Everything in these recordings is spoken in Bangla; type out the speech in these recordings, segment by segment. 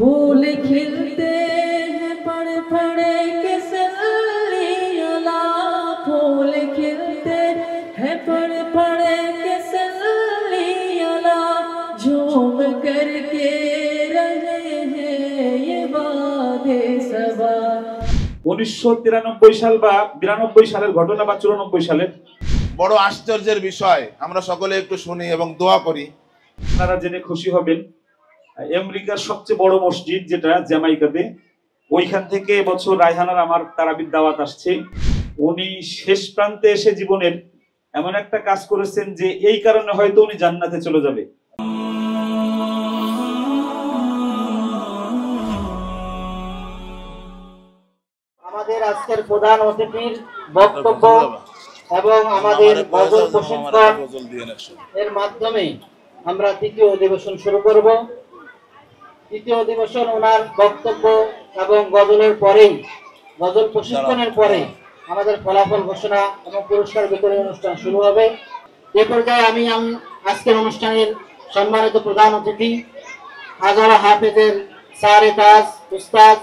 फूल खिलते हैं पड़ पड़े के सल्लीअला, फूल खिलते हैं पड़ पड़े के सल्लीअला, झूम करके रहे हैं ये वादे सबा। 1993 সাল বা 92 সালের ঘটনা বা 94 সালের বড় আশ্চর্যের বিষয়, আমরা সকলে একটু শুনি এবং দোয়া করি। আপনারা জেনে খুশি হবেন, আমেরিকার সবচেয়ে বড় মসজিদ যেটা জ্যামাইকাতে, ওইখান থেকে এবছর রায়হানার আমার তারাবির দাওয়াত আসছে। উনি শেষ প্রান্তে এসে জীবনের এমন একটা কাজ করেছেন যে এই কারণে হয়তো উনি জান্নাতে চলে যাবে। আমাদের আজকের প্রধান অতিথির বক্তব্য এবং আমাদের গজল প্রশিক্ষণ এর মাধ্যমে আমরা তৃতীয় অধিবেশন শুরু করব। তৃতীয় অধিবেশন ওনার বক্তব্য এবং গজলের পরেই, গজল প্রশিক্ষণের পরে আমাদের ফলাফল ঘোষণা এবং পুরস্কার বিতরণ অনুষ্ঠান শুরু হবে। এ পর্যায়ে আমি আজকের অনুষ্ঠানের সম্মানিত প্রধান অতিথি হাজারা হাফেজের সারে তাজ উস্তাদ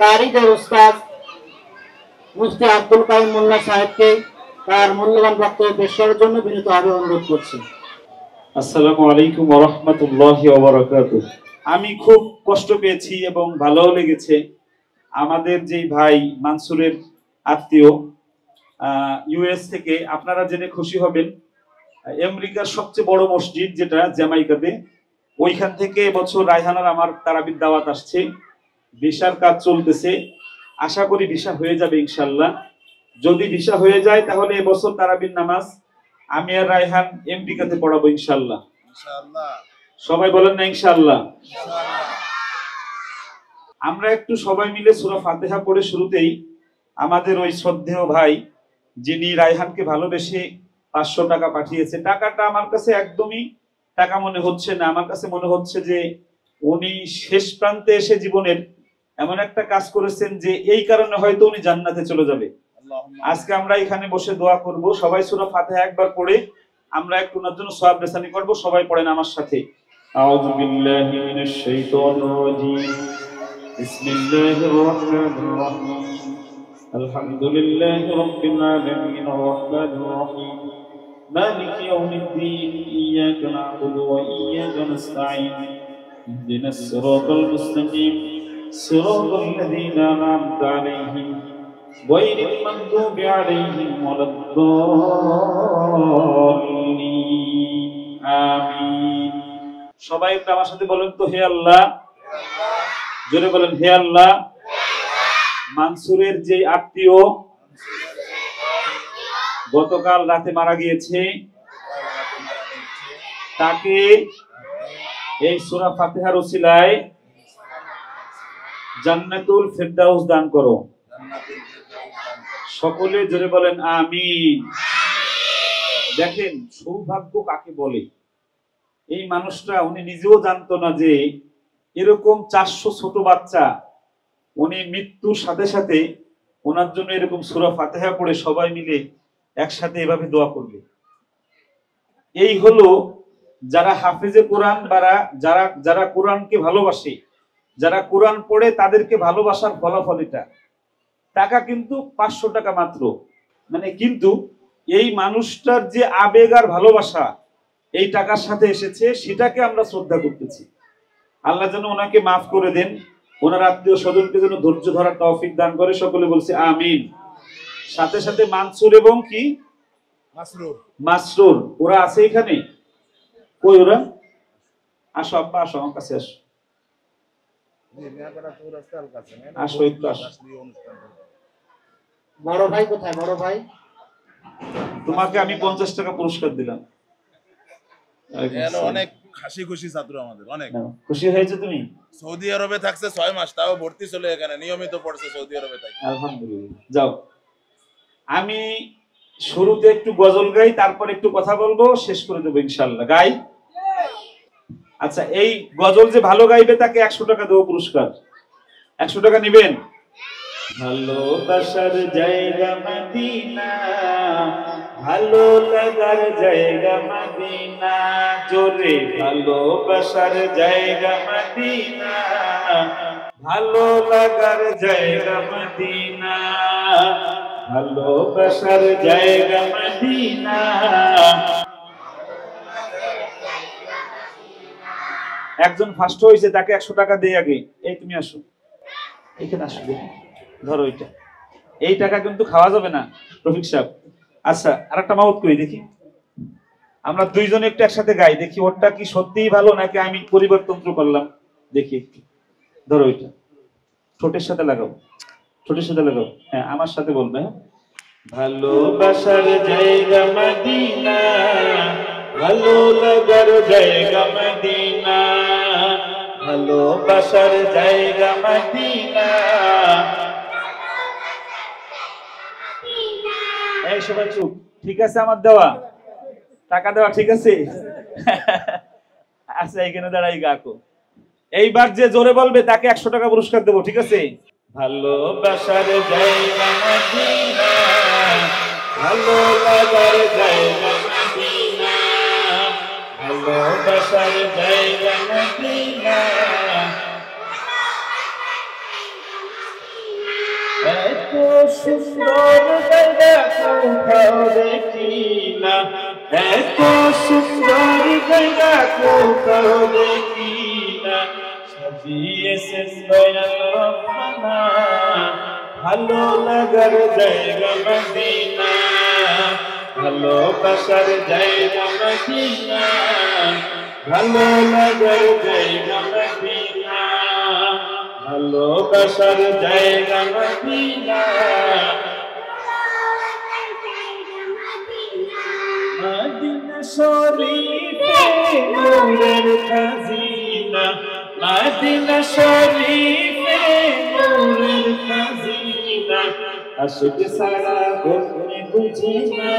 তারিখের উস্তাদ মুফতি আব্দুল কাইম মোল্লা সাহেবকে তার মূল্যবান বক্তব্য পেশ করার জন্য বিনীতভাবে অনুরোধ করছি। আসসালামু আলাইকুম ওয়া রাহমাতুল্লাহি ওয়া বারাকাতুহু। আমি খুব কষ্ট পেয়েছি এবং ভালো লেগেছে। আমাদের যেই ভাই মানসুরের আত্মীয় ইউএস থেকে, আপনারা জেনে খুশি হবেন, আমেরিকার সবচেয়ে বড় মসজিদ যেটা জ্যামাইকাতে, ওইখান থেকে এবছর রায়হানার আমার তারাবির দাওয়াত আসছে। ভিসার কাজ চলতেছে, আশা করি ভিসা হয়ে যাবে ইনশাল্লাহ। যদি ভিসা হয়ে যায় তাহলে এবছর তারাবির নামাজ আমি আর রায়হান আমেরিকাতে পড়াবো ইনশাল্লাহ। সবাই বলেন না ইনশাল্লাহ। আমরা একটু সবাই মিলে সূরা ফাতিহা পড়ে শুরুতেই আমাদের ওই শ্রদ্ধেয় ভাই যিনি রায়হানকে ভালোবেসে 500 টাকা পাঠিয়েছে, টাকাটা আমার কাছে একদমই টাকা মনে হচ্ছে না। আমার কাছে মনে হচ্ছে যে উনি শেষ প্রান্তে এসে জীবনের এমন একটা কাজ করেছেন যে এই কারণে হয়তো উনি জান্নাতে চলে যাবে। আজকে আমরা এখানে বসে দোয়া করব। সবাই সূরা ফাতিহা একবার পড়ে আমরা একটু ওনার জন্য সওয়াব রেসানি করব। সবাই পড়েন আমার সাথে। আউযু বিল্লাহি মিনাশ শাইতানির রাজীম। বিসমিল্লাহির রাহমানির রাহিম। আলহামদুলিল্লাহি রাব্বিল আলামিন আর রাহমানির রাহিম মালিকি ইয়াউমিদ্দিন ইয়্যাকা না'বুদু ওয়া ইয়্যাকা নাস্তাঈন ইহদিনাস সিরাতাল মুস্তাকিম সিরাতাল লাযীনা আন'আমতা আলাইহিম গায়রিল মাগদুবি আলাইহিম ওয়ালাদ-দাল্লিন। আমিন। সবাই একটু আমার সাথে বলেন তো, হে আল্লাহ। জোরে বলেন, হে আল্লাহ। মানসুরের যে আত্মীয় গতকাল রাতে মারা গিয়েছে, তাকে এই সূরা ফাতিহার ওসিলায় জান্নাতুল ফিরদাউস দান করো। সকলে জোরে বলেন আমিন। দেখেন সৌভাগ্য কাকে বলে। এই মানুষটা উনি নিজেও জানতো না যে এরকম 400 ছোট বাচ্চা উনি মৃত্যুর সাথে সাথে ওনার জন্য এরকম সূরা ফাতিহা পড়ে সবাই মিলে একসাথে এভাবে দোয়া করবে। এই হলো যারা হাফেজে কোরআন বা যারা কোরআনকে ভালোবাসে, যারা কোরআন পড়ে তাদেরকে ভালোবাসার ফলাফল এটা। টাকা কিন্তু 500 টাকা মাত্র, মানে কিন্তু এই মানুষটার যে আবেগ আর ভালোবাসা এই টাকার সাথে এসেছে, সেটাকে আমরা শ্রদ্ধা করতেছি। আল্লাহ যেন ওনাকে মাফ করে দেন, ওনার আত্মীয় স্বজনকে যেন ধৈর্য ধরার তৌফিক দান করে। সকলে বলছে আমিন। সাথে সাথে মানসুর এবং কি মাসরুর, ওরা আছে এখানে? কই ওরা? আসো আব্বা, আসো আমার কাছে আসো। আসো একটু আসো। বড় ভাই কোথায়? বড় ভাই, তোমাকে আমি 50 টাকা পুরস্কার দিলাম। অনেক হাসি খুশি ছাত্র আমাদের, অনেক খুশি হয়েছে তুমি? সৌদি আরবে থাকছে 6 মাস, তাও ভর্তি চলে এখানে নিয়মিত পড়ছে সৌদি আরবে থাকি। আলহামদুলিল্লাহ। যাও, আমি শুরুতে একটু গজল গাই, তারপর একটু কথা বলবো, শেষ করে দেবো ইনশাআল্লাহ। গাই? আচ্ছা, এই গজল যে ভালো গাইবে তাকে 100 টাকা দেবো পুরস্কার। 100 টাকা নিবেন? ভালোবাসার জায়গা মদিনা, ভালো লাগার জায়গা মদিনা, জোরে ভালোবাসার জায়গা মদিনা, ভালো লাগার জায়গা মদিনা, ভালোবাসার জায়গা মদিনা। একজন ফার্স্ট হয়েছে, তাকে 100 টাকা দিয়ে আগে। এই তুমি আসো, এখানে আসো, ধরো এটা। এই টাকা কিন্তু খাওয়া যাবে না রফিক সাহেব। আচ্ছা, আরেকটা মাউত করি দেখি, আমরা দুইজনে একটু একসাথে গাই দেখি, ওরটা কি সত্যিই ভালো নাকি আমি পরিবর্তন করলাম দেখি একটু। ধরো ওইটা, ঠোঁটের সাথে লাগাও, ঠোঁটের সাথে লাগাও। হ্যাঁ, আমার সাথে বলবে। হ্যাঁ, ভালোবাসার জায়গা মদিনা, ভালো লাগার জায়গা মদিনা, ভালোবাসার জায়গা মদিনা। এই সবাই চুপ, ঠিক আছে? আমার দেওয়া টাকা দেওয়া ঠিক আছে? আচ্ছা, এখানে দাঁড়াই গাকো। এইবার যে জোরে বলবে তাকে 100 টাকা পুরস্কার দেবো, ঠিক আছে? ভালোবাসার জায়গা মদিনা, ভালো লাগার জায়গা মদিনা, ভালোবাসার জায়গা মদিনা। এত সুন্দর জায়গা কোথাও দেখি না, এত সুন্দর জায়গা কোথাও দেখি না, সাজিয়েছেন দয়াল রব্বানা, ভালো লাগার জায়গা মদিনা, ভালোবাসার জায়গা মদিনা, ভালো লাগার জায়গা মদিনা, ভালোবাসার জায়গা মদিনা। মদিনা শরীফে নূরের খাজিনা, মদিনা শরীফে নূরের খাজিনা, আশিক সারা বলতে বুঝি না,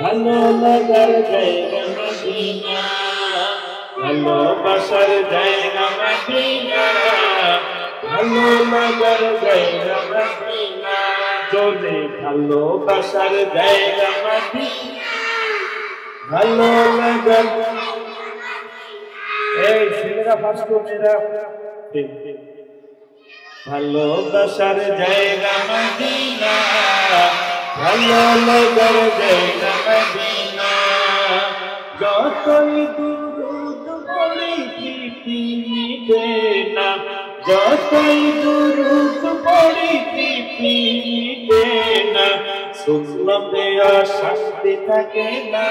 ভালো লাগার জায়গা মদিনা, ভালোবাসার জায়গা মদিনা, ভালো লাগার জায়গা মদিনা, চলে ভালোবাসার জায়গা মদিনা, ভালো লাগার। এই ছেলেরা ফার্স্ট, মেয়েরা ভালোবাসার জায়গা মদিনা, ভালো লাগার জায়গা মদিনা, যতই দুরূদ পড়ি তৃপ্তি মিটে না, যতই দুরূদ পড়ি তৃপ্তি মিটে না, সুন্নতে আর শান্তি থাকে না,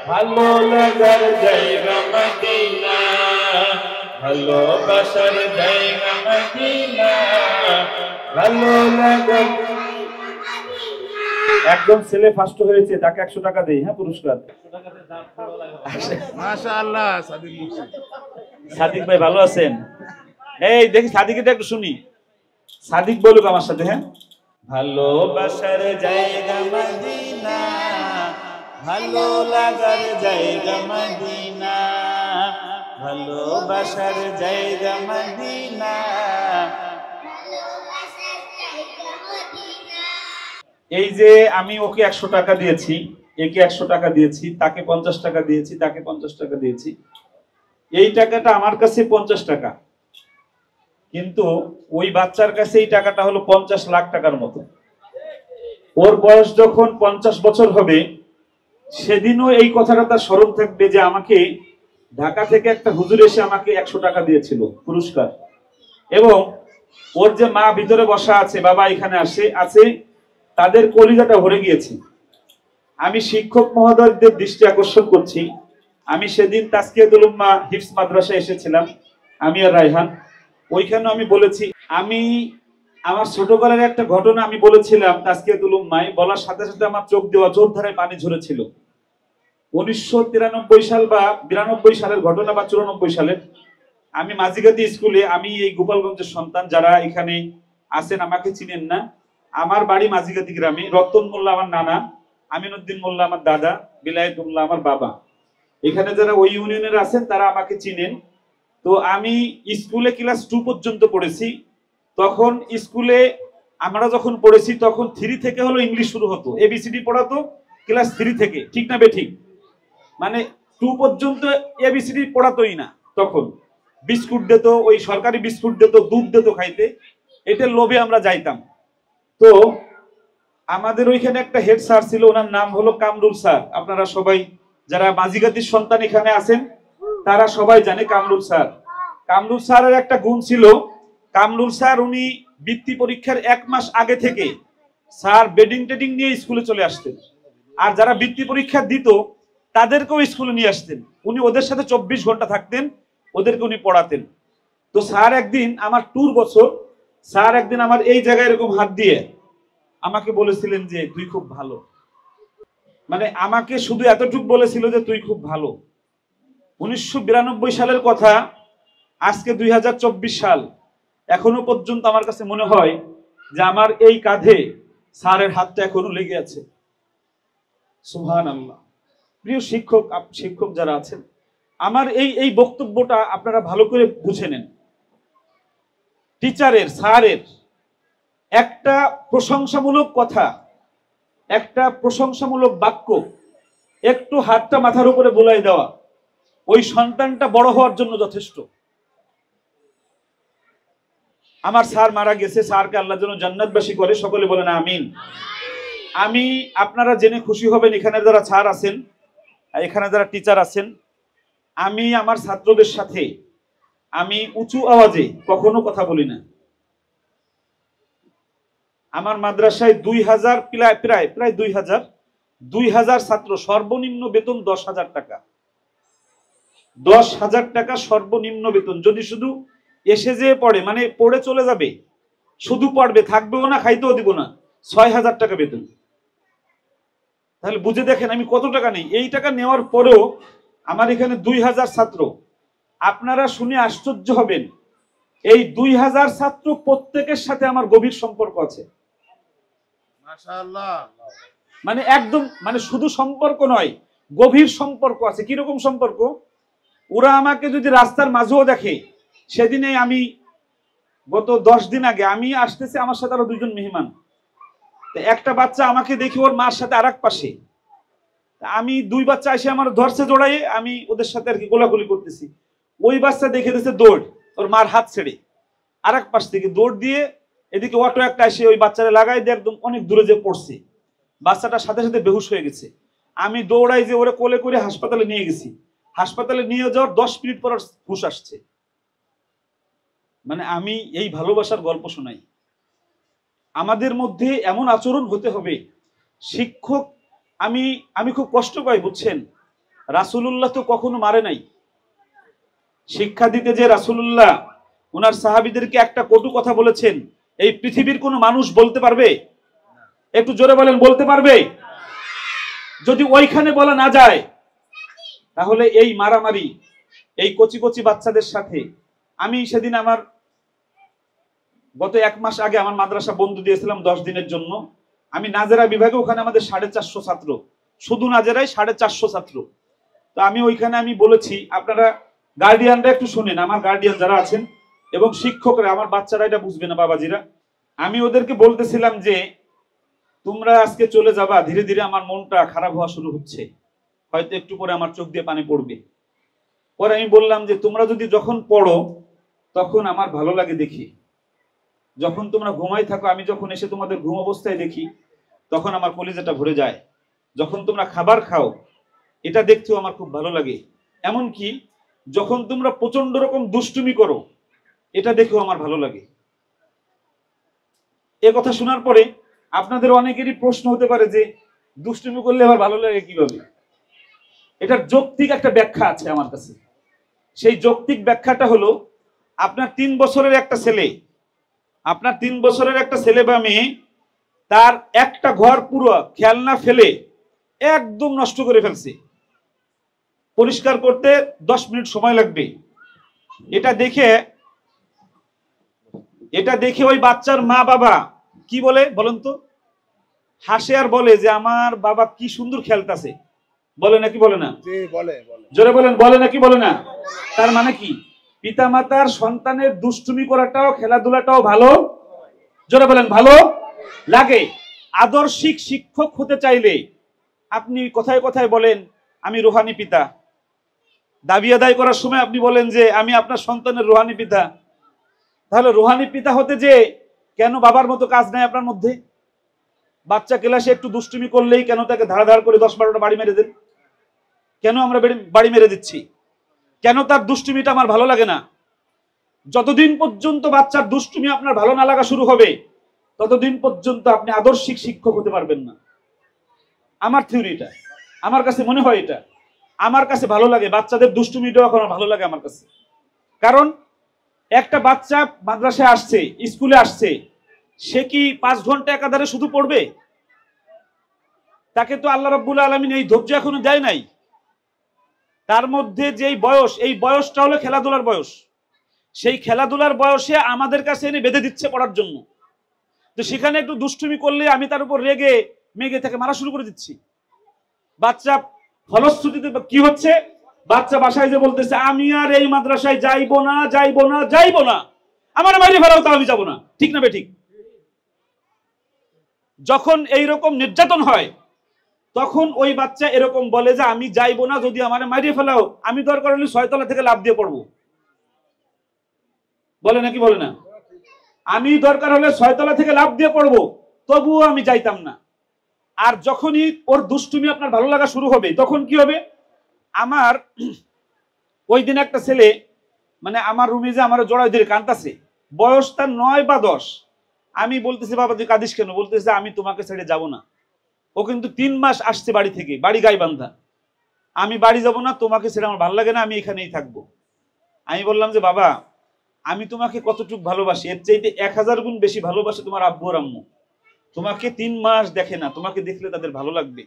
ভালো লাগার জায়গা মদিনা, ভালোবাসার জায়গা মদিনা, ভালো লাগার। একদম ছেলে ফার্স্ট হয়েছে, তাকে 100 টাকা দেই। হ্যাঁ, পুরস্কার। মাশাআল্লাহ। সাদিক মুক্তি, সাদিক ভাই ভালো আছেন? এই দেখি সাদিকটা একটু শুনি, সাদিক বলুক আমার সাথে। হ্যাঁ, ভালোবাসার জায়গা মদিনা, ভালো লাগার জায়গা মদিনা, ভালোবাসার জায়গা মদিনা। এই যে আমি ওকে 100 টাকা দিয়েছি, একে 100 টাকা দিয়েছি, তাকে 50 টাকা দিয়েছি, তাকে 50 টাকা দিয়েছি, এই টাকাটা আমার কাছে 50 টাকা, কিন্তু ওই বাচ্চার কাছে এই টাকাটা হলো 50 লাখ টাকার মতো। ওর বয়স যখন 50 বছর হবে, সেদিনও এই কথাটা তার স্মরণ থাকবে যে আমাকে ঢাকা থেকে একটা হুজুর এসে আমাকে 100 টাকা দিয়েছিল পুরস্কার। এবং ওর যে মা ভিতরে বসা আছে, বাবা এখানে আছে, তাদের কলিজাটা ভরে গিয়েছে। আমি শিক্ষক মহোদয়দের দৃষ্টি আকর্ষণ করছি, আমি সেদিন তাজকিয়াতুল উম্মাহ হিফজ মাদ্রাসায় এসেছিলাম, আমি আর রায়হান। ওইখানে আমি বলেছি, আমি আমার ছোটবেলার একটা ঘটনা আমি বলেছিলাম তাজকিয়াতুল উম্মায়, বলার সাথে সাথে আমার চোখ দিয়ে অঝোর ধারায় পানি ঝরেছিল। 1993 সাল বা 92 সালের ঘটনা বা 94 সালের। আমি মাঝিগাতি স্কুলে, আমি এই গোপালগঞ্জের সন্তান, যারা এখানে আছেন আমাকে চিনেন না, আমার বাড়ি মাঝিগাতি গ্রামে। রতন মোল্লা আমার নানা, আমিনুদ্দিন মোল্লা আমার দাদা, বিলায়েত মোল্লা আমার বাবা। এখানে যারা ওই ইউনিয়নের আছেন তারা আমাকে চিনেন। তো আমি স্কুলে ক্লাস 2 পর্যন্ত পড়েছি। তখন স্কুলে আমরা যখন পড়েছি তখন 3 থেকে হলো ইংলিশ শুরু হতো, এবিসিডি পড়াতো ক্লাস 3 থেকে, ঠিক না বেঠিক? মানে 2 পর্যন্ত এবিসিডি পড়াতোই না তখন। বিস্কুট দিত, ওই সরকারি বিস্কুট দিত, দুধ দিত খাইতে, এটার লোভে আমরা যাইতাম। তো আমাদের ওইখানে একটা হেড স্যার ছিল, ওনার নাম হলো কামরুল স্যার। আপনারা সবাই যারা মাঝিগাতির সন্তান এখানে আছেন তারা সবাই জানে কামরুল স্যার। কামরুল স্যারের একটা গুণ ছিল, কামরুল স্যার উনি বৃত্তি পরীক্ষার 1 মাস আগে থেকে স্যার বেডিং টেডিং নিয়ে স্কুলে চলে আসতেন, আর যারা বৃত্তি পরীক্ষা দিত তাদেরকেও স্কুলে নিয়ে আসতেন। উনি ওদের সাথে 24 ঘন্টা থাকতেন, ওদেরকে উনি পড়াতেন। তো স্যার একদিন আমার ট্যুর বছর, স্যার একদিন আমার এই জায়গায় এরকম হাত দিয়ে আমাকে বলেছিলেন যে তুই খুব ভালো, মানে আমাকে শুধু এতটুকু বলেছিল যে তুই খুব ভালো। 1992 সালের কথা, আজকে 2024 সাল, এখনো পর্যন্ত আমার কাছে মনে হয় যে আমার এই কাঁধে স্যারের হাতটা এখনো লেগে আছে। সুবহানাল্লাহ। প্রিয় শিক্ষক যারা আছেন, আমার এই বক্তব্যটা আপনারা ভালো করে বুঝে নেন। টিচারের, স্যারের একটা প্রশংসামূলক কথা, একটা প্রশংসামূলক বাক্য, একটু হাতটা মাথার উপরে বুলাই দেওয়া, ওই সন্তানটা বড় হওয়ার জন্য যথেষ্ট। আমার স্যার মারা গেছে, স্যারকে আল্লাহ যেন জান্নাতবাসী করে, সকলে বলেন আমিন। আমি, আপনারা জেনে খুশি হবেন, এখানে যারা স্যার আছেন, এখানে যারা টিচার আছেন, আমি আমার ছাত্রদের সাথে আমি উঁচু আওয়াজে কখনো কথা বলি না। আমার মাদ্রাসায় 2000 প্রায় 2000 ছাত্র, সর্বনিম্ন বেতন 10,000 টাকা। 10,000 টাকা সর্বনিম্ন বেতন। যদি শুধু এসে যেয়ে পড়ে, মানে পড়ে চলে যাবে, শুধু পড়বে, থাকবেও না, খাইতেও দিব না, 6,000 টাকা বেতন। তাহলে বুঝে দেখেন আমি কত টাকা নেই। এই টাকা নেওয়ার পরেও আমার এখানে 2000 ছাত্র। আপনারা শুনে আশ্চর্য হবেন, এই 2000 ছাত্র প্রত্যেকের সাথে আমার গভীর সম্পর্ক আছে। মাশাআল্লাহ। মানে একদম, মানে শুধু সম্পর্ক নয়, গভীর সম্পর্ক আছে। কিরকম সম্পর্ক? ওরা আমাকে যদি রাস্তার মাঝেও দেখে, সেদিনে আমি গত 10 দিন আগে আমি আসতেছি, আমার সাথে আরো 2 জন মেহমান, একটা বাচ্চা আমাকে দেখি ওর মার সাথে আরেক পাশে, আমি 2 বাচ্চা এসে আমার ধরছে জড়াইয়ে, আমি ওদের সাথে আর কি গোলাগুলি করতেছি। ওই বাচ্চা দেখে দিয়েছে দৌড়, ওর মার হাত ছেড়ে আরেক পাশ থেকে দৌড় দিয়ে এদিকে অটো একটা এসে ওই বাচ্চাটা লাগাই দিয়ে একদম অনেক দূরে যে পড়ছে, বাচ্চাটার সাথে সাথে বেহুশ হয়ে গেছে। আমি দৌড়াই যে ওরে কোলে করে হাসপাতালে নিয়ে গেছি। হাসপাতালে নিয়ে যাওয়ার 10 মিনিট পর হুঁশ আসছে। মানে আমি এই ভালোবাসার গল্প শোনাই। আমাদের মধ্যে এমন আচরণ হতে হবে। শিক্ষক, আমি খুব কষ্ট পাই, বুঝছেন, রাসূলুল্লাহ তো কখনো মারে নাই। শিক্ষা দিতে যে রাসূলুল্লাহ ওনার সাহাবীদেরকে একটা কটু কথা বলেছেন, এই পৃথিবীর কোনো মানুষ বলতে পারবে? একটু জোরে বলেন, বলতে পারবে? যদি ওইখানে বলা না যায়, তাহলে এই মারামারি, এই কচি কচি বাচ্চাদের সাথে। আমি সেদিন আমার গত 1 মাস আগে আমার মাদ্রাসা বন্ধ দিয়েছিলাম 10 দিনের জন্য। আমি নাজেরা বিভাগে, ওখানে আমাদের 450 ছাত্র, শুধু নাজেরাই 450 ছাত্র। তো আমি ওইখানে আমি বলেছি, আপনারা গার্ডিয়ানরা একটু শুনেন, আমার গার্ডিয়ান যারা আছেন এবং শিক্ষকরা, আমার বাচ্চারা এটা বুঝবে না বাবাজিরা। আমি ওদেরকে বলতেছিলাম যে তোমরা আজকে চলে যাবা, ধীরে ধীরে আমার মনটা খারাপ হওয়া শুরু হচ্ছে, হয়তো একটু পরে আমার চোখ দিয়ে পানি পড়বে। পরে আমি বললাম যে তোমরা যদি যখন পড়ো তখন আমার ভালো লাগে দেখি, যখন তোমরা ঘুমাই থাকো, আমি যখন এসে তোমাদের ঘুম অবস্থায় দেখি তখন আমার কলিজাটা ভরে যায়। যখন তোমরা খাবার খাও এটা দেখতেও আমার খুব ভালো লাগে। এমনকি যখন তোমরা প্রচন্ড রকম দুষ্টুমি করো এটা দেখেও আমার ভালো লাগে। এ কথা শোনার পরে আপনাদের অনেকেরই প্রশ্ন হতে পারে যে দুষ্টুমি করলে আবার ভালো লাগে কিভাবে? এটার যৌক্তিক একটা ব্যাখ্যা আছে আমার কাছে। সেই যৌক্তিক ব্যাখ্যাটা হলো, আপনার 3 বছরের একটা ছেলে, আপনার 3 বছরের একটা ছেলে বা মেয়ে, তার একটা ঘর পুরো খেলনা ফেলে একদম নষ্ট করে ফেলছে, পরিষ্কার করতে 10 মিনিট সময় লাগবে। এটা দেখে ওই বাচ্চার মা বাবা কি বলে বলেন তো? হাসে আর বলে যে আমার বাবা কি সুন্দর খেলতেছে। বলে নাকি বলে না? জোরে বলেন, বলে নাকি বলে না? তার মানে কি, পিতামাতার সন্তানের দুষ্টুমি করাটাও, খেলাধুলাটাও ভালো, জোরে বলেন, ভালো লাগে। আদর্শিক শিক্ষক হতে চাইলে আপনি কথায় কথায় বলেন আমি রুহানি পিতা, দাবি আদায় করার সময় আপনি বলেন যে আমি আপনার সন্তানের রুহানি পিতা, তাহলে রুহানি পিতা হতে যে কেন বাবার মতো কাজ নাই আপনার মধ্যে? বাচ্চা ক্লাসে একটু দুষ্টুমি করলেই কেন তাকে ধারাধার করে 10-12টা বাড়ি মেরে দেন? কেন আমরা বাড়ি মেরে দিচ্ছি? কেন তার দুষ্টুমিটা আমার ভালো লাগে না? যতদিন পর্যন্ত বাচ্চার দুষ্টুমি আপনার ভালো না লাগা শুরু হবে, ততদিন পর্যন্ত আপনি আদর্শিক শিক্ষক হতে পারবেন না। আমার থিওরিটা, আমার কাছে মনে হয় এটা, আমার কাছে ভালো লাগে বাচ্চাদের দুষ্টুমিটাও এখন ভালো লাগে আমার কাছে। কারণ একটা বাচ্চা মাদ্রাসায় আসছে, স্কুলে আসছে, সে কি 5 ঘন্টা একাধারে শুধু পড়বে? তাকে তো আল্লাহ রাব্বুল আলামিন এই ধৈর্য এখনো দেয় নাই। তার মধ্যে যেই বয়স, এই বয়সটা হলো খেলাধুলার বয়স। সেই খেলাধুলার বয়সে আমাদের কাছে এনে বেঁধে দিচ্ছে পড়ার জন্য। তো সেখানে একটু দুষ্টুমি করলে আমি তার উপর রেগে মেগে তাকে মারা শুরু করে দিচ্ছি। বাচ্চা ফলশ্রুতিতে কি হচ্ছে? বাচ্চা বাসায় যে বলতেছে আমি আর এই মাদ্রাসায় যাইবো না, যাইবো না, যাইবো না, আমার বাইরে ফেরাও তো আমি যাবো না। ঠিক না বেঠিক? যখন এইরকম নির্যাতন হয় তখন ওই বাচ্চা এরকম বলে যে আমি যাইবো না, যদি আমার মারিয়ে ফেলাও আমি দরকার হলে 6 তলা থেকে লাফ দিয়ে পড়বো। বলে নাকি বলে না? আমি দরকার হলে 6 তলা থেকে লাফ দিয়ে পড়বো, তবুও আমি যাইতাম না। আর যখনই ওর দুষ্টুমি আপনার ভালো লাগা শুরু হবে, তখন কি হবে? আমার ওই দিন একটা ছেলে মানে আমার রুমে যে আমার জড়াই ধরে কাঁদতেছে, বয়স তার 9 বা 10। আমি বলতেছি বাবা তুই কাঁদিস কেন? বলতেছে আমি তোমাকে ছেড়ে যাব না। ও কিন্তু 3 মাস আসছে বাড়ি থেকে, বাড়ি গাইবান্ধা। আমি বাড়ি যাব না, তোমাকে ছেড়ে আমার ভালো লাগে না, আমি এখানেই থাকবো। আমি বললাম যে বাবা আমি তোমাকে কতটুকু ভালোবাসি, এর চাইতে 1000 গুণ বেশি ভালোবাসে তোমার আব্বু আর আম্মু। তোমাকে 3 মাস দেখে না, তোমাকে দেখলে তাদের ভালো লাগবে,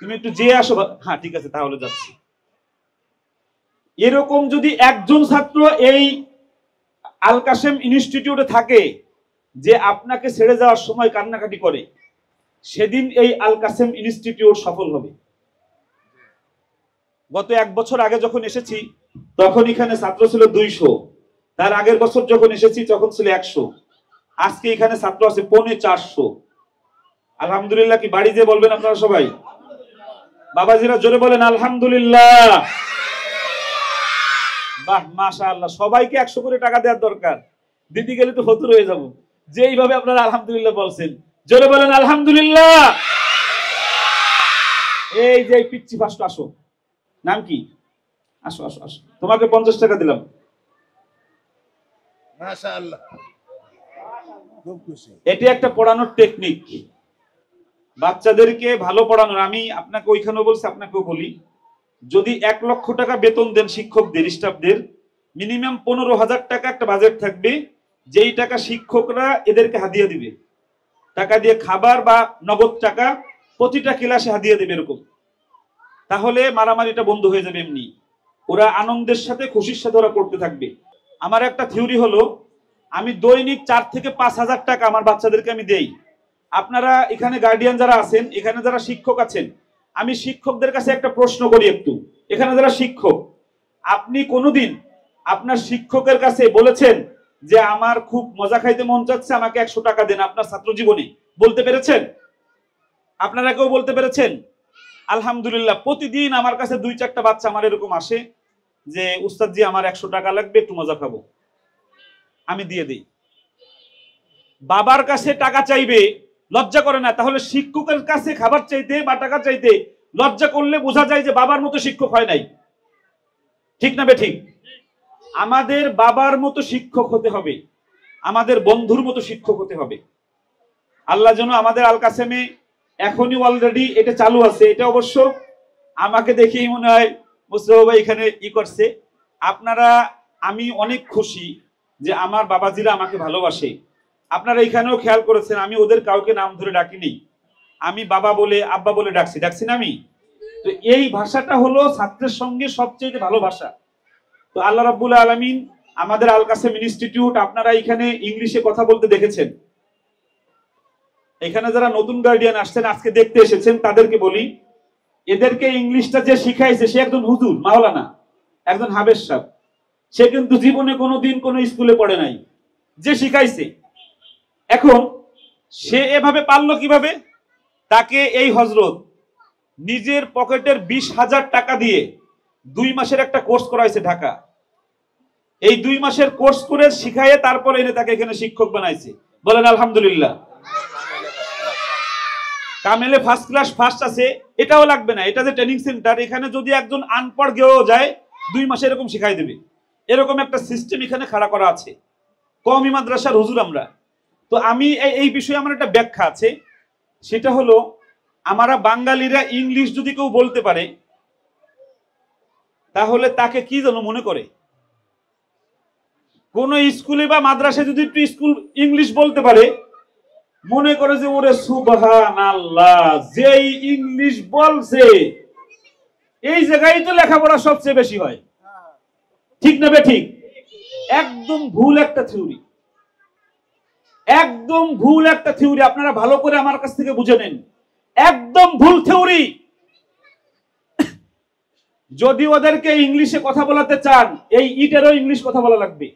তুমি একটু যে আসো। হ্যাঁ ঠিক আছে তাহলে যাচ্ছি। এরকম যদি একজন ছাত্র এই আল কাসেম ইনস্টিটিউটে থাকে যে আপনাকে ছেড়ে যাওয়ার সময় কান্নাকাটি করে, সেদিন এই আল কাসেম ইনস্টিটিউট সফল হবে। গত 1 বছর আগে যখন এসেছি তখন এখানে ছাত্র ছিল 200, তার আগের বছর যখন এসেছি তখন ছিল 100, আজকে এখানে ছাত্র আছে 450। আলহামদুলিল্লাহ। কি বাড়ি যে বলবেন আপনারা সবাই? বাবাজিরা জোরে বলেন আলহামদুলিল্লাহ। বাহ মাশাআল্লাহ। সবাইকে 100 করে টাকা দেওয়ার দরকার, দিতে গেলে তো ফতুর হয়ে যাব। যে এইভাবে আপনারা আলহামদুলিল্লাহ বলছেন, জোরে বলেন আলহামদুলিল্লাহ। এই যে পিচ্চি ফাস্ট আসো, নাম কি? আসো আসো আসো, তোমাকে 50 টাকা দিলাম। মাশাআল্লাহ, খুব খুশি। এটি একটা পড়ানোর টেকনিক, বাচ্চাদেরকে ভালো পড়ানোর। আমি আপনাকে ওইখানেও বলছি, আপনাকেও বলি, যদি 1 লক্ষ টাকা বেতন দেন শিক্ষকদের, স্টাফদের, মিনিমাম 15,000 টাকা একটা বাজেট থাকবে, যেই টাকা শিক্ষকরা এদেরকে হাদিয়া দিবে। টাকা দিয়ে খাবার বা নগদ টাকা প্রতিটা ক্লাসে হাদিয়া দেবে এরকম। তাহলে মারামারিটা বন্ধ হয়ে যাবে। এমনি ওরা আনন্দের সাথে খুশির সাথে ওরা পড়তে থাকবে। আমার একটা থিওরি হলো, আমি দৈনিক 4 থেকে 5,000 টাকা আমার বাচ্চাদেরকে আমি দেই। আপনারা এখানে গার্ডিয়ান যারা আছেন, এখানে যারা শিক্ষক আছেন, আমি শিক্ষকদের কাছে একটা প্রশ্ন করি একটু। এখানে যারা শিক্ষক, আপনি কোনোদিন আপনার শিক্ষকের কাছে বলেছেন যে আমার খুব মজা খাইতে মন চাচ্ছে, আমাকে 100 টাকা দেন? আপনার ছাত্র জীবনে বলতে পেরেছেন? আপনারা কেউ বলতে পেরেছেন? আলহামদুলিল্লাহ। প্রতিদিন আমার কাছে 2-4টা বাচ্চা আমার এরকম আসে যে উস্তাদ জি আমার 100 টাকা লাগবে, একটু মজা খাবো, আমি দিয়ে দিই। বাবার কাছে টাকা চাইবে, লজ্জা করে না, তাহলে শিক্ষকের কাছে খাবার চাইতে বা টাকা চাইতে লজ্জা করলে বোঝা যায় যে বাবার মতো শিক্ষক হয় নাই। ঠিক না বে ঠিক? আমাদের বাবার মতো শিক্ষক হতে হবে, আমাদের বন্ধুর মতো শিক্ষক হতে হবে। আল্লাহ যেন আমাদের আল কাসেমে এখনই অলরেডি এটা চালু আছে, এটা অবশ্য আমাকে দেখেই মনে হয় মুস্তফা ভাই এখানে করছে। আপনারা, আমি অনেক খুশি যে আমার বাবাজিরা আমাকে ভালোবাসে। আপনারা এখানেও খেয়াল করেছেন আমি ওদের কাউকে নাম ধরে ডাকিনি, আমি বাবা বলে আব্বা বলে ডাকছি না আমি? তো এই ভাষাটা হলো ছাত্রের সঙ্গে সবচেয়ে ভালো ভাষা। তো আল্লাহ রাব্বুল আলামিন আমাদের আল কাসেম ইনস্টিটিউট, আপনারা এখানে ইংলিশে কথা বলতে দেখেছেন। এখানে যারা নতুন গার্ডিয়ান আসছেন, আজকে দেখতে এসেছেন, তাদেরকে বলি, এদেরকে ইংলিশটা যে শিখাইছে সে একজন হুজুর, মাওলানা, একজন হাবেজ সাহেব। সে কিন্তু জীবনে কোনোদিন কোনো স্কুলে পড়ে নাই, যে শিখাইছে। এখন সে এভাবে পারলো কিভাবে? তাকে এই হযরত নিজের পকেটের 20,000 টাকা দিয়ে 2 মাসের একটা কোর্স করা হয়েছে ঢাকা। এই 2 মাসের কোর্স করে শিখাইয়ে তারপরে এনে তাকে এখানে শিক্ষক বানাইছে। বলেন আলহামদুলিল্লাহ। কামেলে ফার্স্ট ক্লাস ফার্স্ট আছে, এটাও লাগবে না। এটা যে ট্রেনিং সেন্টার, এখানে যদি একজন আনপড় গেও যায় 2 মাসে এরকম শিখাই দেবে, এরকম একটা সিস্টেম এখানে খাড়া করা আছে। কওমি মাদ্রাসার হুজুর আমরা। তো আমি এই বিষয়ে আমার একটা ব্যাখ্যা আছে, সেটা হলো আমরা বাঙালিরা ইংলিশ যদি কেউ বলতে পারে তাহলে তাকে কি যেন মনে করে। কোন স্কুলে বা মাদ্রাসায় যদি একটু স্কুল ইংলিশ বলতে পারে, মনে করে যে ওরে সুবহানাল্লাহ, যেই ইংলিশ বলছে এই জায়গায় তো লেখাপড়া সবচেয়ে বেশি হয়। ঠিক না বেঠিক? একদম ভুল একটা থিওরি, একদম ভুল একটা থিওরি। আপনারা ভালো করে আমার কাছ থেকে বুঝে নেন, একদম ভুল থিওরি। যদি ওদেরকে ইংলিশে কথা বলাতে চান, এই ইটেরও ইংলিশ কথা বলা লাগবে।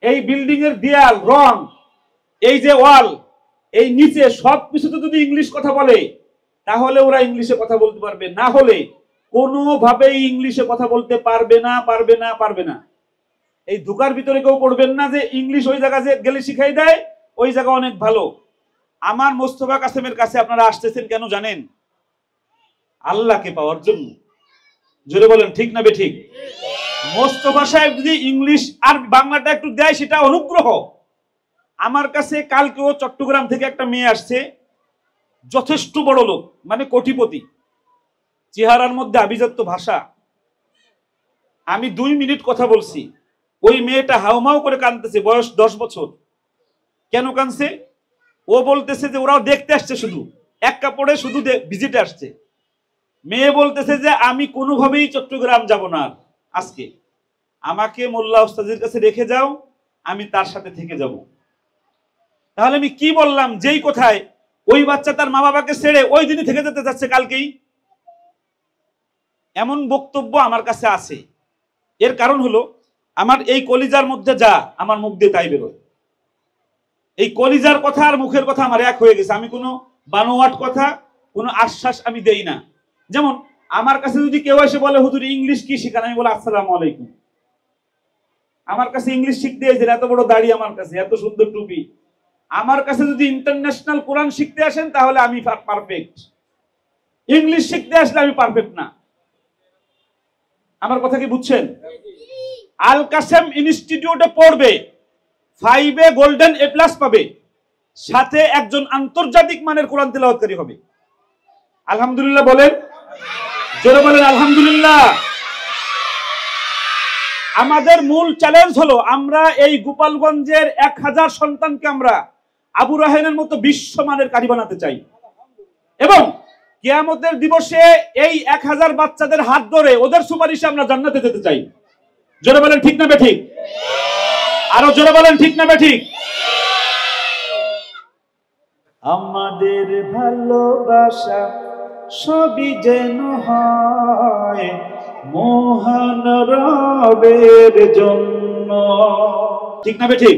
এই বিল্ডিং এর দেয়াল, রং, এই যে ওয়াল, এই নিচে সবকিছুতে যদি ইংলিশ কথা বলে তাহলে ওরা ইংলিশে কথা বলতে পারবে, না হলে কোনোভাবেই ইংলিশে কথা বলতে পারবে না, পারবে না, পারবে না। এই ধোকার ভিতরে কেউ পড়বেন না যে ইংলিশ ওই জায়গা গেলে শিখাই দেয়, ওই জায়গা অনেক ভালো। আমার মোস্তফা কাসেমের কাছে আপনারা আসতেছেন কেন জানেন? আল্লাহকে পাওয়ার জন্য। জোরে বলেন ঠিক না বেঠিক? মোস্তফা সাহেব যদি ইংলিশ আর বাংলাটা একটু দেয় সেটা অনুগ্রহ। আমার কাছে কালকেও চট্টগ্রাম থেকে একটা মেয়ে আসছে, যথেষ্ট বড় লোক, মানে কোটিপতি, চেহারার মধ্যে আভিজাত্য ভাষা। আমি 2 মিনিট কথা বলছি, ওই মেয়েটা হাউমাউ করে কাঁদতেছে, বয়স 10 বছর। কেন কাঁদছে? ও বলতেছে যে ওরাও দেখতে আসছে, শুধু এক কাপড়ে শুধু ভিজিটে আসছে। মেয়ে বলতেছে যে আমি কোনোভাবেই চট্টগ্রাম যাব না আজকে, আমাকে মোল্লা ওস্তাদের কাছে রেখে যাও, আমি তার সাথে থেকে যাব। তাহলে আমি কি বললাম? যেই কোথায় ওই বাচ্চা তার মা বাবাকে ছেড়ে ওই দিনই থেকে যেতে যাচ্ছে কালকেই। এমন বক্তব্য আমার কাছে আছে। এর কারণ হলো আমার এই কলিজার মধ্যে যা, আমার মুখ দিয়ে তাই বেরোয়। এই কলিজার কথা আর মুখের কথা আমার এক হয়ে গেছে। আমি কোনো বানোয়াট কথা, কোনো আশ্বাস আমি দেই না। যেমন আমার কাছে যদি কেউ এসে বলে হুজুর ইংলিশ কি শিখান, আমি বলি আসসালামু আলাইকুম। আমার কাছে ইংলিশ শিখতে এসেছেন, এত বড় দাড়ি আমার কাছে, এত সুন্দর টুপি। আমার কাছে যদি ইন্টারন্যাশনাল কোরআন শিখতে আসেন তাহলে আমি পারফেক্ট। ইংলিশ শিখতে আসলে আমি পারফেক্ট না। আমার কথা কি বুঝছেন? আল কাসেম ইনস্টিটিউটে পড়বে, 5 গোল্ডেন A+ পাবে, সাথে একজন আন্তর্জাতিক মানের কোরআন তেলাওয়াতকারী হবে। আলহামদুলিল্লাহ বলেন, জোরে বলেন আলহামদুলিল্লাহ। আমাদের মূল চ্যালেঞ্জ হলো আমরা এই গোপালগঞ্জের 1000 সন্তানকে আমরা আবু রায়হানের মতো বিশ্বমানের কারি বানাতে চাই, এবং কিয়ামতের দিবসে এই 1000 বাচ্চাদের হাত ধরে ওদের সুপারিশে আমরা জান্নাতে যেতে চাই। জোরে বলেন ঠিক না বেঠিক? আরো জোরে বলেন ঠিক না বেঠিক? আমাদের ভালোবাসা সবই যেন হয় মহান রবের জন্য। ঠিক না বেঠিক?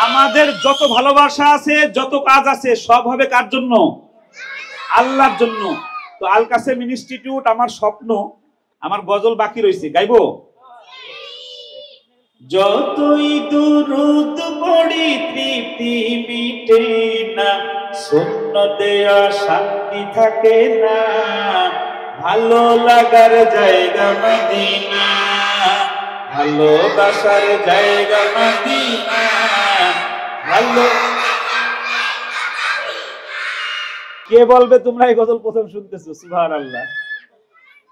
আমাদের যত ভালোবাসা আছে, যত কাজ আছে, সব হবে কার জন্য? আল্লাহর জন্য। তো আল কাসেম ইনস্টিটিউট আমার স্বপ্ন। আমার গজল বাকি রয়েছে, গাইবো? যতই দুরূদ পড়ি তৃপ্তি মিটে না, সুন্নতে শান্তি থাকে না, ভালো লাগার জায়গা মদিনা, ভালোবাসার জায়গা মদিনা, ভালো। কে বলবে তোমরা এই গজল প্রথম শুনতেছো? সুবহানাল্লাহ।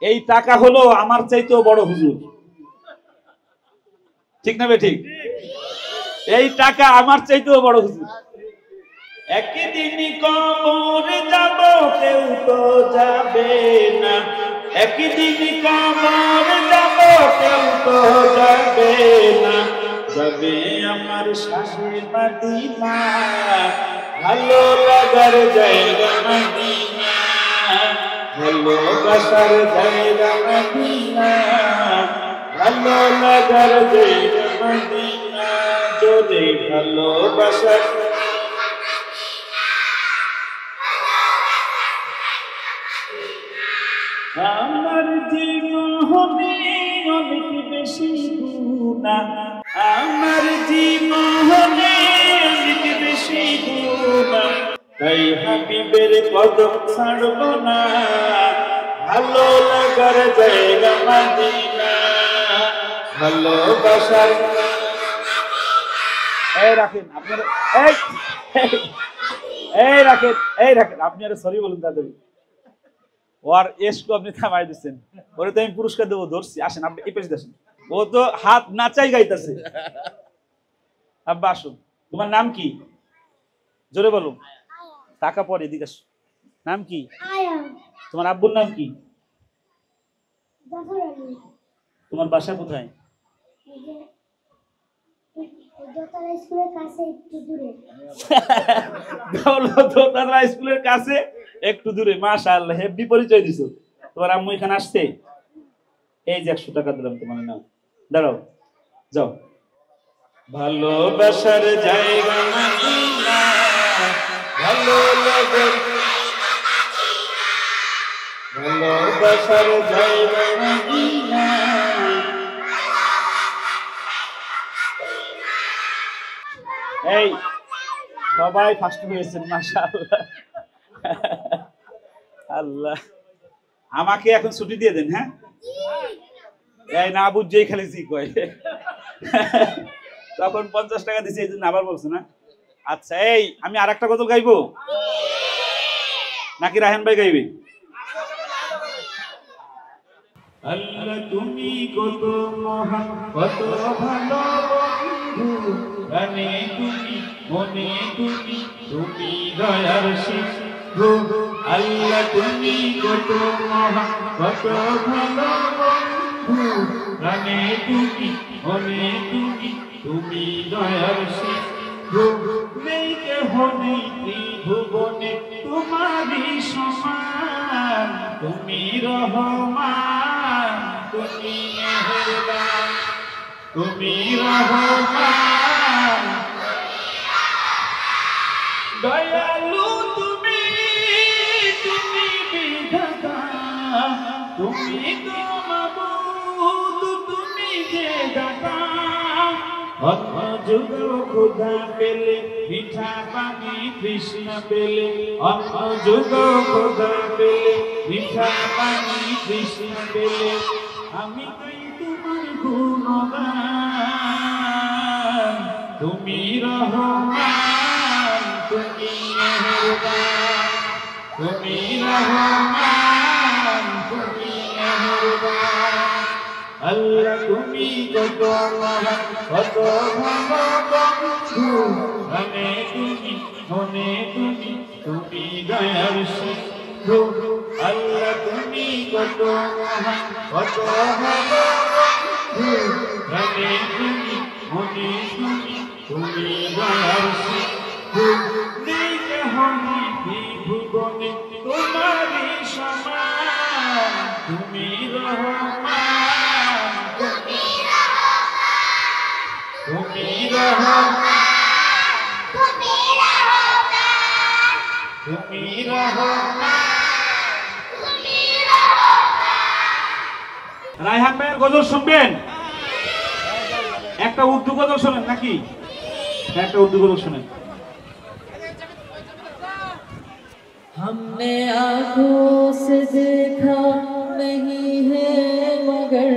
এই টাকা হলো আমার চাইতেও বড় হুজুর। ঠিক না বেঠিক? এই টাকা আমার চাইতেও বড় হুজুর। একদিন কবর যাব, কেউ তো যাবে না, একদিন কবর যাব, কেউ তো যাবে না, যাবে আমার শাহে মদিনা, ভালো লাগার জায়গা মদিনা, ভালোবাসার জায়গা মদিনা, ভালো লাগার জায়গা মদিনা, জোরে ভালোবাসার। আমার বেশি গুণা, আমার জীবনে অনেক বেশি গুণা, তাই হাবিবের কদম ছাড়ব না, ভালো লাগার জায়গা মদিনা, ভালোবাসার। এই রাখেন আপনারা, এই রাখেন আপনি আরে সরি বলুন দাদা, ওর এসকো আপনি থামাই দিচ্ছেন, ওরে তো আমি পুরস্কার দেবো, ধরছি। আসেন আপনি এই পেছনে আসেন, ও তো হাত নাচাই গাইতেছে। আব্বা আসুন, তোমার নাম কি জোরে বলো, টাকা পরে এদিকে আসো। নাম কি? তোমার আব্বুর নাম কি? তোমার বাসা কোথায়? স্কুলের কাছে একটু দূরে। মাশাআল্লাহ, হেভি পরিচয় দিছো। তোমার আম্মু এখানে আসছে? এই যে 100 টাকা দিলাম তোমার নাম, দাঁড়াও যাও। ভালোবাসার জায়গা মদিনা, ভালো লাগে ভালোবাসার জায়গা মদিনা। এই সবাই ফার্স্ট হয়েছেন, মাশাআল্লাহ। আল্লাহ, আমাকে এখন ছুটি দিয়ে দেন। হ্যাঁ, এই না বুঝছেই খালি জি কয়। তখন 50 টাকা দিছি, এই জন্য আবার বলছো না। আচ্ছা, এই আমি আর একটা গজল গাইবো নাকি রায়হান ভাই গাইবে? আল্লাহ তুমি কত মহান, কত ভালো বন্ধু, গানে তুমি, মনে তুমি, তুমি দয়ার সিন্ধু। আল্লাহ তুমি কত মহান, কত ভালো বন্ধু, গানে তুমি, মনে তুমি, তুমি দয়ার সিন্ধু। নেই কেহ নেই ত্রিভুবনে তোমারই সমান, তুমি রহমান, তুমি মেহেরবান, তুমি রহমান, দয়ালু তুমি, তুমি বিধাতা, তুমি তো মাবুদ, তুমি যে দাতা। অন্য যুগ ক্ষুধা পেলে, মিঠা পানি তৃষ্ণা পেলে, অন্য যুগ ক্ষুধা পেলে, মিঠা পানি তৃষ্ণা পেলে, আমি তাই তোমার গুণগান। তুমি রহমান, তুমি মেহেরবান, তুমি রহমান, তুমি মেহেরবান। আল্লাহ তুমি কত মহান, কত ভালো বন্ধু, গানে তুমি, মনে তুমি, তুমি দয়ার সিন্ধু। আল্লাহ তুমি কত মহান, কত ভালো বন্ধু, গানে তুমি, মনে তুমি, তুমি দয়ার সিন্ধু। নেই কেহ নেই ত্রিভুবনে তোমারই সমান, তুমি রহমান, তুমি রহমান, তুমি রহমান। রায়হান ভাইয়ের গজল শুনবেন? একটা উর্দু গজল শোনেন নাকি? একটা উর্দু গজল শোনেন। हमने आँखों से देखा नहीं है मगर,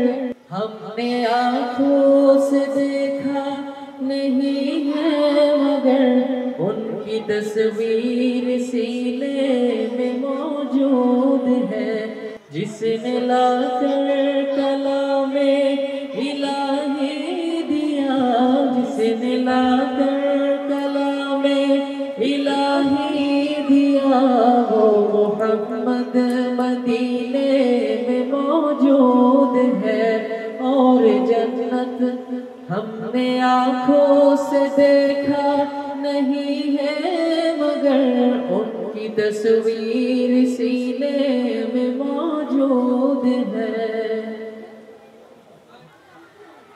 हमने आँखों से देखा नहीं है मगर, उनकी तस्वीर सीने में मौजूद है। जिसने लाकर कलामे इलाही दिया, जिसने लाकर कलामे इलाही दिया, वो मोहम्मद मदीने में मौजूद है। और जन्नत हमने आँखों से देखा नहीं है मगर, उनकी तस्वीर सीने में मौजूद है।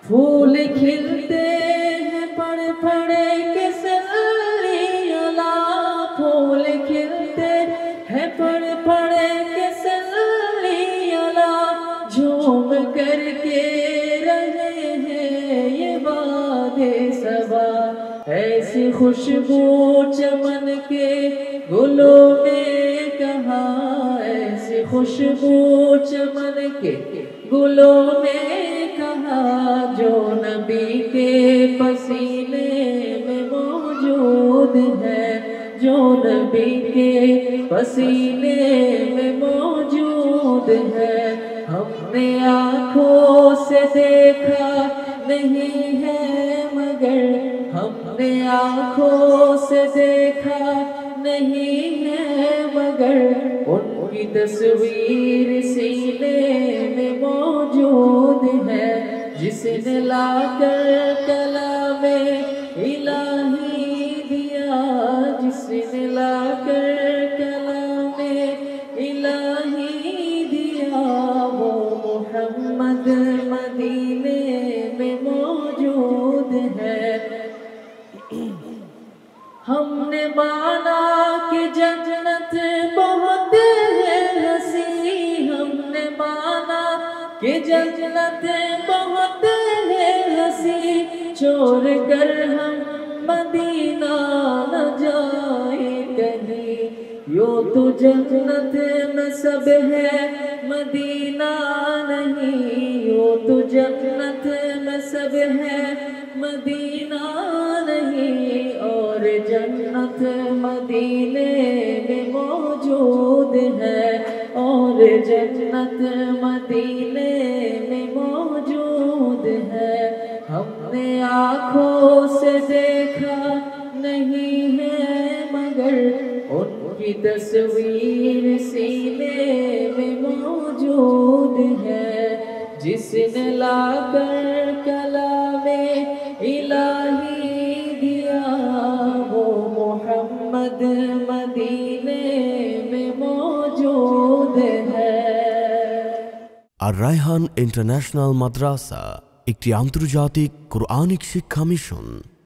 फूल खिलते हैं पड़ पड़े के सल्लियाला, फूल खिलते हैं पड़ पड़े के सल्लियाला, झूम करके रहे सबा, ऐसी खुशबू चमन के गुलों में कहाँ, ऐसी खुशबू चमन के गुलों में कहाँ, जो नबी के पसीने में मौजूद है, जो नबी के पसीने में मौजूद है। हमने आँखों से देखा नहीं है मगर, हमने आँखों से देखा नहीं है मगर, उनकी तस्वीर सीने में मौजूद है, जिसने लाकर कलामे इलाही दिया, जिसने लाकर कलामे इलाही दिया, वो मोहम्मद मदीने में मौजूद है। हमने माना कि जन्नत बहुत है हंसी, हमने माना कि जन्नत बहुत है हंसी, छोड़ कर हम मदीना न जाए कहीं, यूं तो जन्नत में सब है मदीना नहीं, यूं तो जन्नत में सब है मदीना नहीं, और जन्नत मदीने में मौजूद है, और जन्नत मदीने में मौजूद है। हमने आँखों से देखा नहीं है मगर, उनकी तस्वीर सीने में मौजूद है, जिसने लाकर कलामे इलाही दिया, वो मोहम्मद मदीने में मौजूद है। আর রায়হান ইন্টারন্যাশনাল মাদ্রাসা একটি আন্তর্জাতিক কোরআনিক শিক্ষা মিশন।